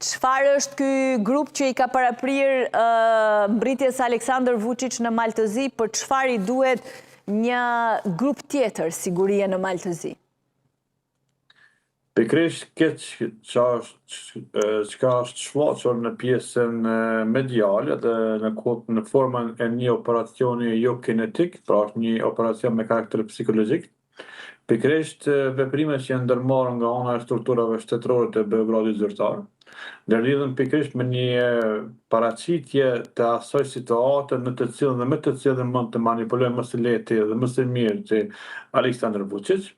Çfarë është ky grup që i ka paraprir mbritjes Aleksandar Vučić në Maltëzi, për çfarë i duhet një grup tjetër sigurie në Maltëzi? Pikërisht këtë çka është shfaqur në pjesën mediale dhe në formën e një operacioni jo kinetik, pra është një operacion me karakter psikologjik. Pikërisht veprimet që janë ndërmarrë nga ana e strukturave shtetërore të Beogradit zyrtar, lidhen pikërisht me një paraqitje të asaj situate në të cilën dhe me të cilën mund të manipulojë më së lehti dhe më së miri që Aleksandar Vučić.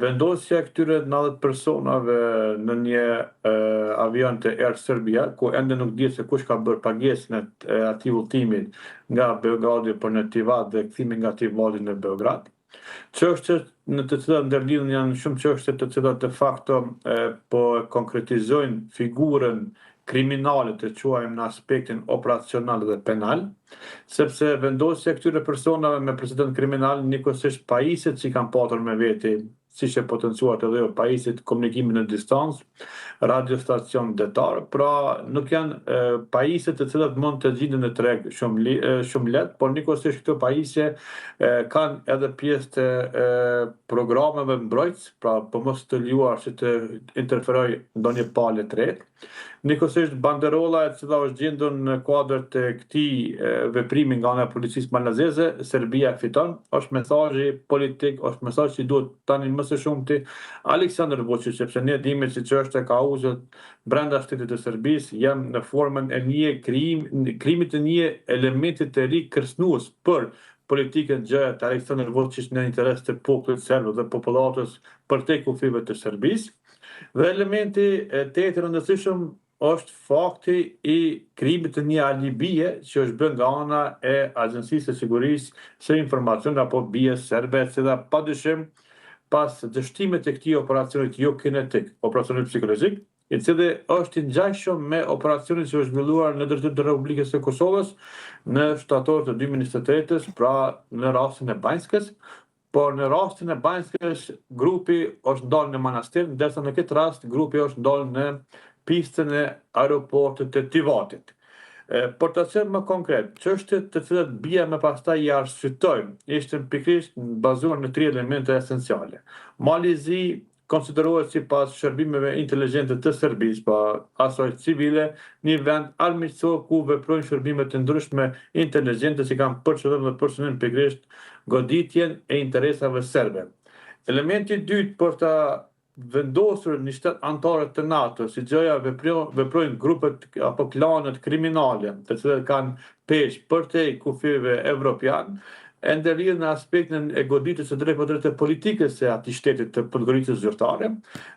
Vendosja këtyre 90 personave në një avion të Air Serbia, ku ende nuk dihet se kush ka bërë pagesën e atij udhëtimi nga Beogradi për në Tivat dhe kthimi nga Tivati në Beograd. Çështjet në të cilat ndërlidhen janë shumë çështje të cilat de facto po konkretizojnë figurën kriminale të quajmë në aspektin operacional dhe penal, sepse vendosja këtyre personave me precedent kriminal njëkohësisht pajiset që kanë patur me veti, siç e potencuar edhe pajiset komunikimin në distancë, radiostacion detar, pra nuk janë pajisje të cilat mund të gjenden në treg shumë lehtë, por njëkohësisht këto pajisje kanë edhe pjesë të programeve mbrojtës, pra po mos të lejuar që të interferojë ndonjë palë të tretë. Njëkohësisht banderolla e cila është gjendur në kuadër të këtij veprimi nga ana e policisë malazeze, Serbia fiton, është mesazhi politik, është mesazh që duhet tani më së shumti Aleksandar Vučić, sepse ne dimë se çështja e kauzës brenda shtetit të Serbisë janë në formën e një krimit të një elementi të ri kërcënues për politikën gjë të Aleksandar Vučić në interes të popullit serb dhe popullatës përtej kufive të Serbisë. Dhe elementi tjetër rëndësishëm është fakti i krijimit të një alibie që është bërë nga ana e Agjencisë së Sigurisë së Informacionit apo BIE serbe, e cila padyshim pas dështimit të këtij operacionit jo kinetik, operacionit psikologjik, i cili është i ngjashëm me operacionin që është zhvilluar në drejtim të Republikës së Kosovës në shtator të 2023, pra në rastin e Banjskës. Por në rastin e Banjskës grupi është ndalë në manastir, ndërsa në këtë rast grupi është ndalë në pistën e aeroportit të Tivatit. Por të qenë më konkret, çështjet të cilat BIE më pastaj i arsytojnë ishte pikërisht bazuar në 3 elemente esenciale. Malizi konsiderohet sipas shërbimeve inteligjente të Serbisë, pa asoj civile, një vend armiqësor ku veprojnë shërbime të ndryshme inteligjente që kanë për qëllim dhe për synim pikërisht goditjen e interesave serbe. Elementi i dytë për ta vendosur një shtet anëtare të NATO, si gjëja veprojnë grupet apo klanet kriminale, të cilat kanë peshë përtej kufive evropian, e ndërlidhur në aspektin e goditjes së drejtë politikës së atij shtetit të Podgoricës zyrtare,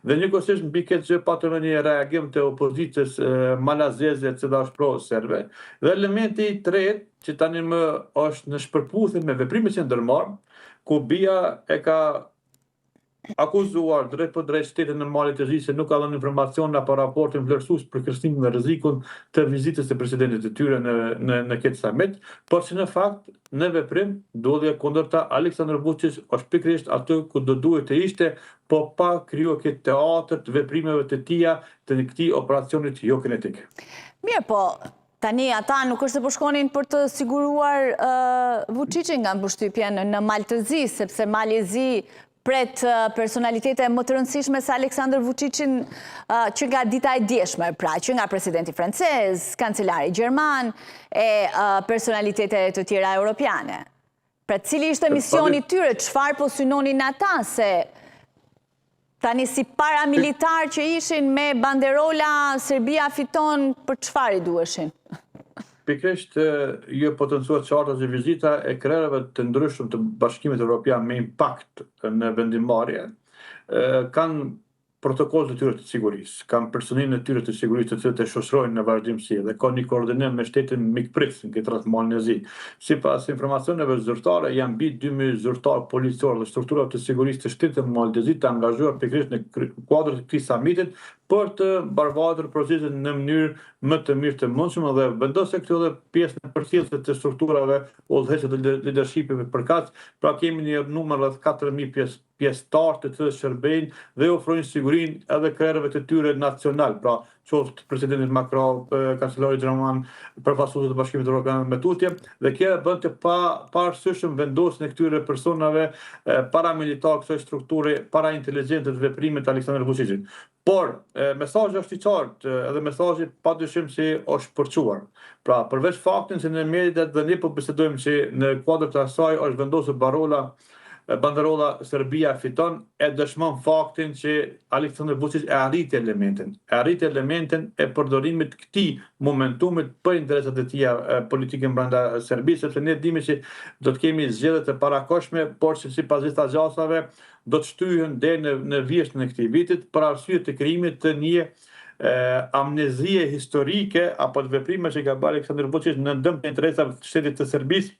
dhe njëkohësisht mbi këtë gjë patëm një reagim të opozitës malazeze e cila është pro-serbe. Dhe elementi i tretë, që tani më është në shpërputhje me veprimet që ndërmarr, ku BIA e ka akuzuar drejt për drejt shtetin në Maltëzi se nuk ka dhënë informacion apo raportin vlerësues për kërcënimin e rrezikun të vizitës së presidentit të tyre në këtë summit, por që në fakt në veprim dodhja kundërta Aleksandar Vučić është pikërisht aty ku do duhet të ishte, po pa krijuar këtë teatër të veprimeve të tija të këtij operacionit jo kinetik. Mirë, po tani ata nuk është se po shkonin për të siguruar Vučićin nga mbështypjen në Maltëzi, sepse Malezi pret personalitete më të rëndësishme se Aleksandar Vučićin që nga dita e djeshme, pra që nga presidenti francez, kancelari gjerman e personalitete të tjera europiane. Pra cili ishte misioni tyre, çfarë po synonin ata, se tani si paramilitar që ishin me banderola Serbia fiton, për çfarë i duheshin? Pikërisht ju potencuar qarta që vizita e krerave të ndryshëm të Bashkimit Evropian me impakt në vendimmarrje kanë protokoll të tyre të sigurisë, kanë personin e tyre të sigurisë të cilët e shoqërojnë në vazhdimsi dhe ka një koordinim me shtetin mikpritës në këtë rast Malezi. Sipas informacioneve zyrtare janë mbi 2000 zyrtar policorë dhe strukturat të sigurisë të shtetit të Malezi të angazhuar pikërisht në kuadër të këtij samitit për të barbatur procesin në mënyrë më të mirë të mundshme dhe vendos se këto edhe pjesën e përcjellëse të strukturave udhëheqëse të leadershipit përkatës, pra kemi një numër rreth 4000 pjesëtar të cilët shërbejnë dhe ofrojnë sigurinë edhe krerëve të tyre nacional, pra qoftë presidenti Macron, kancelari Gjerman, përfaqësuesët e Bashkimit Evropian me tutje, dhe kjo bën të paarsyeshëm vendosjen e këtyre personave paramilitar kësaj strukture parainteligjente të veprimit të Aleksandr Vučićit. Por mesazhi është i qartë, edhe mesazhi padyshim se është përçuar. Pra, përveç faktin se në mediat dhe ne po bisedojmë që në kuadër të asaj është vendosur banderolla Serbia fiton, e dëshmon faktin që Aleksandr Vučić e arriti elementin e përdorimit këtij momentumit për interesat e tija politike brenda Serbisë, sepse ne dimi që do të kemi zgjedhjet e parakohshme, por që sipas disa gjasave do të shtyhen deri në vjeshtën e këtij vitit për arsye të krijimit të një amnezie historike apo të veprime që ka bërë Aleksandr Vučić në dëm të interesave të shtetit të Serbisë,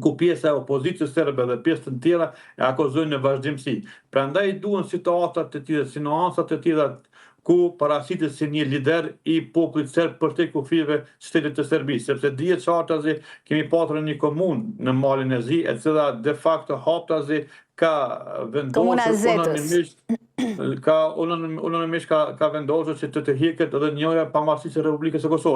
ku pjesa e opozicës serbe dhe pjesë të tjera e akuzojnë në vazhdimsi. Prandaj duhen situatat të tilla, nuancat të tilla ku parasitet si një lider i popullit serb për te kufive shtetit të Serbisë, sepse dihet qartazi kemi patur një komunë në malin e zi, e cila de facto haptazi ka vendosur unanimisht ka vendosur që të hiqet edhe njëra pavarësisht e Republikës së Kosovës.